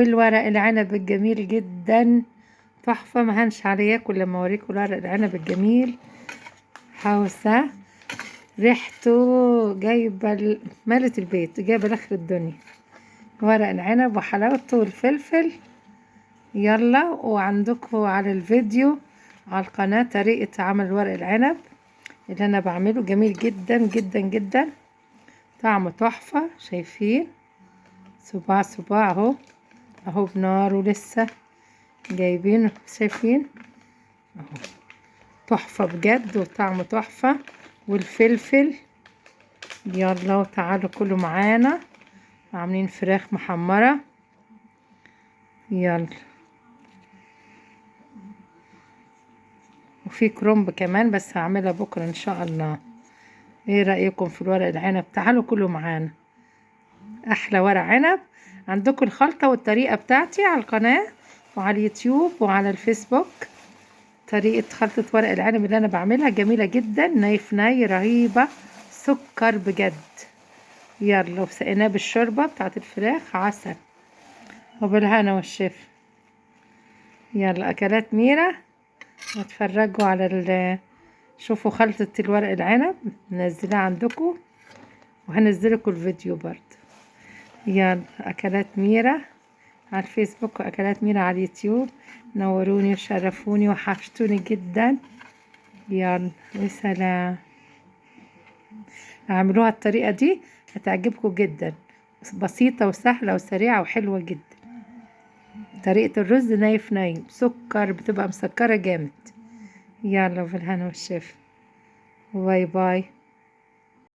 والورق العنب الجميل جدا تحفة، ما هنش عليه ياكل لما اوريكم الورق العنب الجميل. حوسة ريحته جايبة مالت البيت، جايبة لاخر الدنيا. ورق العنب وحلاوته والفلفل. يلا، وعندكم على الفيديو على القناة طريقة عمل ورق العنب اللي انا بعمله، جميل جدا جدا جدا، طعمه تحفة. شايفين صباع صباع اهو، اهو بنار ولسه جايبينه، شايفين اهو، تحفة بجد وطعمه تحفة. والفلفل. يلا وتعالوا كلوا معانا. عاملين فراخ محمرة. يلا، وفي كرنب كمان بس هعملها بكرة ان شاء الله. ايه رأيكم في الورق العنب؟ تعالوا كلوا معانا. احلى ورق عنب. عندكم الخلطة والطريقة بتاعتي على القناة وعلى اليوتيوب وعلى الفيسبوك. طريقة خلطة ورق العنب اللي انا بعملها جميلة جدا، نايف ناي رهيبة، سكر بجد. يلا، وسقيناه بالشوربة بتاعت الفراخ عسل، وبالهنا والشفا. يلا اكلات ميرا، واتفرجوا على شوفوا خلطة الورق العنب، منزلها عندكم وهنزلكوا الفيديو برضه. يلا، اكلات ميرا على الفيسبوك واكلات ميرا على اليوتيوب. نوروني وشرفوني وحشتوني جدا. يلا وسلام. اعملوها الطريقة دي هتعجبكم جدا، بسيطة وسهلة وسريعة وحلوة جدا. طريقة الرز نايف نايم سكر، بتبقى مسكرة جامد. يلا بالهنا والشفا، باي باي.